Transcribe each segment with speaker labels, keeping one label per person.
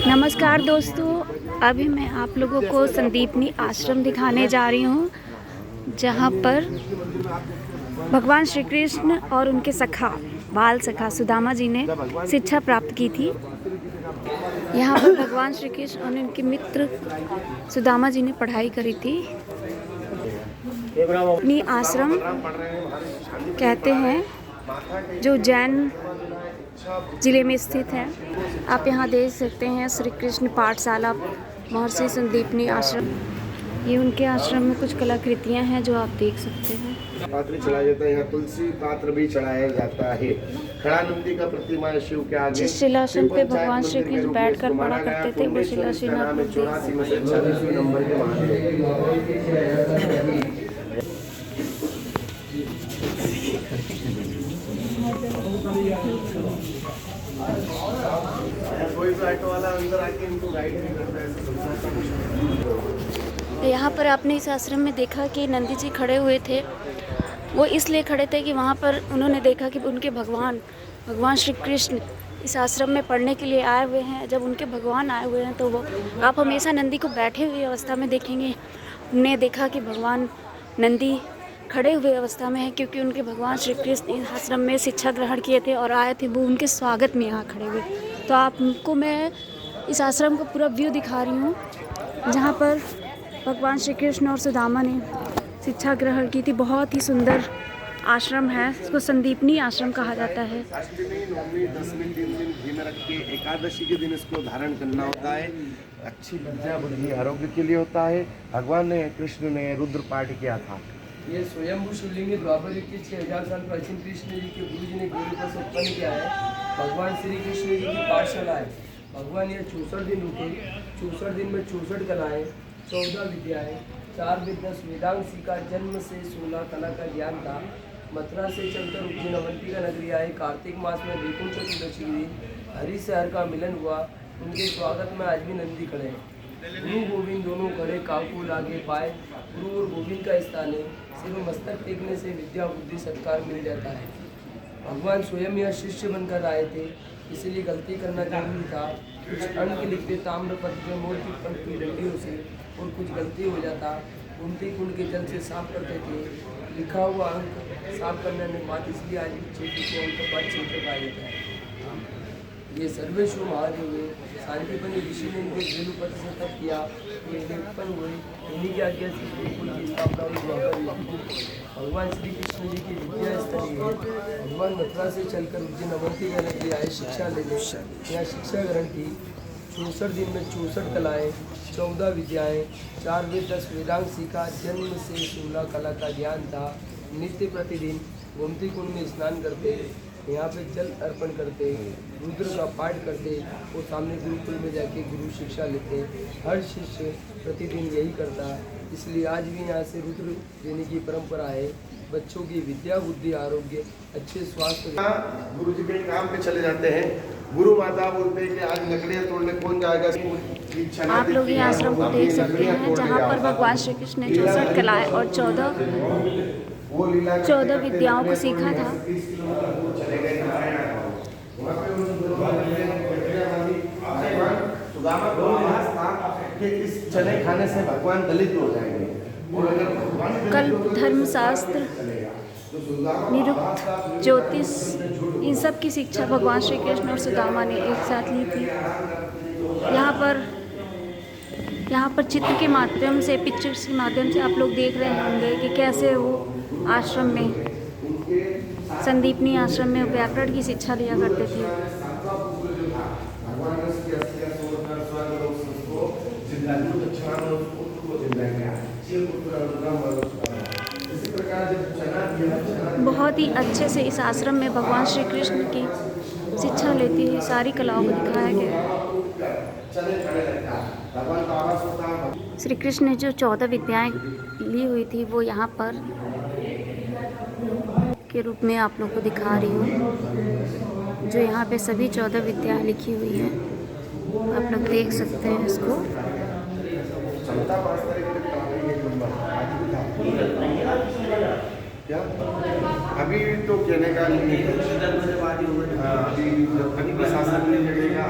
Speaker 1: नमस्कार दोस्तों, अभी मैं आप लोगों को संदीपनी आश्रम दिखाने जा रही हूँ, जहाँ पर भगवान श्री कृष्ण और उनके सखा बाल सखा सुदामा जी ने शिक्षा प्राप्त की थी। यहाँ पर भगवान श्री कृष्ण और उनके मित्र सुदामा जी ने पढ़ाई करी थी। अपनी आश्रम कहते हैं, जो उज्जैन जिले में स्थित है। आप यहाँ देख सकते हैं श्री कृष्ण पाठशाला महर्षि संदीपनी आश्रम। ये उनके आश्रम में कुछ कलाकृतियाँ हैं जो आप देख सकते हैं।
Speaker 2: पात्र चढ़ाया जाता है, यहाँ तुलसी पात्र भी चढ़ाया जाता है। खड़ा नंदी का प्रतिमा है शिव के आगे।
Speaker 1: जिस शिलासन पे भगवान श्री कृष्ण बैठकर पढ़ा करते थे वो शिलासन आप लोग देख सकते हैं।
Speaker 2: नंबर के महादेव। कोई भी ऑटो वाला अंदर आके इनको गाइड नहीं करता है।
Speaker 1: यहाँ पर आपने इस आश्रम में देखा कि नंदी जी खड़े हुए थे। वो इसलिए खड़े थे कि वहाँ पर उन्होंने देखा कि उनके भगवान श्री कृष्ण इस आश्रम में पढ़ने के लिए आए हुए हैं। जब उनके भगवान आए हुए हैं तो वो आप हमेशा नंदी को बैठे हुए अवस्था में देखेंगे। उन्होंने देखा कि भगवान नंदी खड़े हुए अवस्था में है, क्योंकि उनके भगवान श्री कृष्ण इस आश्रम में शिक्षा ग्रहण किए थे और आए थे। वो उनके स्वागत में यहाँ खड़े हुए। तो आपको मैं इस आश्रम का पूरा व्यू दिखा रही हूँ, जहाँ पर भगवान श्री कृष्ण और सुदामा ने शिक्षा ग्रहण की थी। बहुत ही सुंदर आश्रम है, इसको संदीपनी आश्रम कहा जाता है।
Speaker 2: अष्टमी, नवमी, दसवीं 3 दिन घी में रख के एकादशी के दिन इसको धारण करना होता है। अच्छी विद्या बुद्धि आरोग्य के लिए होता है। भगवान ने कृष्ण ने रुद्र पाठ किया था।
Speaker 3: ये स्वयंभू शिवलिंग द्वापर युग के 6000 साल प्राचीन कृष्ण जी के गुरु जी ने गुरु को उत्पन्न किया है। भगवान श्री कृष्ण जी की पाठशाला है। भगवान ये 64 दिन रुके। 64 दिन में 64 कलाएँ, 14 विद्याएँ, 4 वेद, 10 वेदांग सीखा। जन्म से 16 कला का ज्ञान था। मथुरा से चलकर उज्जैन अवंती का नगरी आए। कार्तिक मास में वैकुंठ चतुर्दशी के दिन हरि से हर का मिलन हुआ। उनके स्वागत में आज भी नंदी खड़े हैं। गुरु गोविंद दोनों खड़े, काकू लागे पाए। गुरु और गोविंद का स्थान है। सिर्फ मस्तक टेकने से विद्या बुद्धि सत्कार मिल जाता है। भगवान स्वयं यह शिष्य बनकर आए थे, इसलिए गलती करना जरूरी था। कुछ अंक लिखते ताम्रपत्र में मोर की पंख की डंडियों से, और कुछ गलती हो जाता कुंती कुंड के जल से साफ करते थे। लिखा हुआ अंक साफ करने में बात, इसलिए आज भी क्षेत्र के अंक का क्षेत्र कहा जाता है। ये सर्वेश्वर महादेव हुए। शांतिपनी ऋषि ने इनके बेलूपत्र से तप किया, ये उत्पन्न हुए। इन्हीं की आज्ञा से गुरुकुल की स्थापना हुई। भगवान श्री कृष्ण जी की विद्या स्थली है। भगवान मथुरा से चलकर उज्जैन अवंती का नगरी आए शिक्षा लेने। यहाँ शिक्षा ग्रहण की। 64 दिन में 64 कलाएँ, 14 विद्याएँ, 4 वेद, 10 वेदांग सीखा। जन्म से 16 कला का ज्ञान था। नित्य प्रतिदिन गोमती कुंड में स्नान करते, यहाँ पे जल अर्पण करते, रुद्र का पाठ करते और सामने गुरुकुल में जाके गुरु शिक्षा लेते। हर शिष्य प्रतिदिन यही करता है, इसलिए आज भी यहाँ से रुद्र देने की परंपरा है। बच्चों की विद्या बुद्धि आरोग्य अच्छे स्वास्थ्य।
Speaker 2: गुरु जी के काम पे चले जाते हैं। गुरु माता बोलते हैं कि आज लकड़ियाँ तोड़ने कौन जाएगा।
Speaker 1: आप लोग ये आश्रम को देख सकते हैं, जहाँ पर भगवान श्री कृष्ण ने 64 कलाएँ और 14 विद्याओं को सीखा था।
Speaker 2: इस चने खाने से भगवान दलित हो जाएंगे।
Speaker 1: कल्प, धर्मशास्त्र, निरुक्त, ज्योतिष, इन सब की शिक्षा भगवान श्री कृष्ण और सुदामा ने एक साथ ली थी। यहाँ पर चित्र के माध्यम से, पिक्चर्स के माध्यम से आप लोग देख रहे होंगे कि कैसे वो आश्रम में, संदीपनी आश्रम में व्याकरण की शिक्षा लिया करते थे। बहुत ही अच्छे से इस आश्रम में भगवान श्री कृष्ण की शिक्षा लेती है। सारी कलाओं को दिखाया गया है। श्री कृष्ण ने जो 14 विद्याएं ली हुई थी वो यहाँ पर के रूप में आप लोग को दिखा रही हूँ। जो यहाँ पे सभी 14 विद्याएं लिखी हुई हैं, आप लोग देख सकते हैं इसको।
Speaker 2: अभी तो कहने का नहीं है। अभी प्रशासन नहीं लगेगा।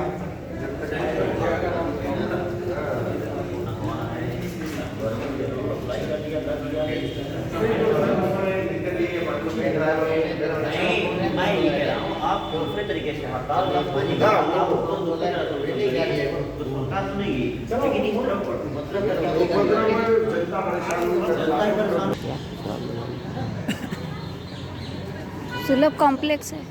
Speaker 4: मैं ये कह रहा हूँ आप दूसरे तरीके से हड़ताल आप मानिएगा, आप उसको सरकार सुनेगी, लेकिन इस तरफ मतलब जनता परेशान
Speaker 1: सुलभ कॉम्प्लेक्स है।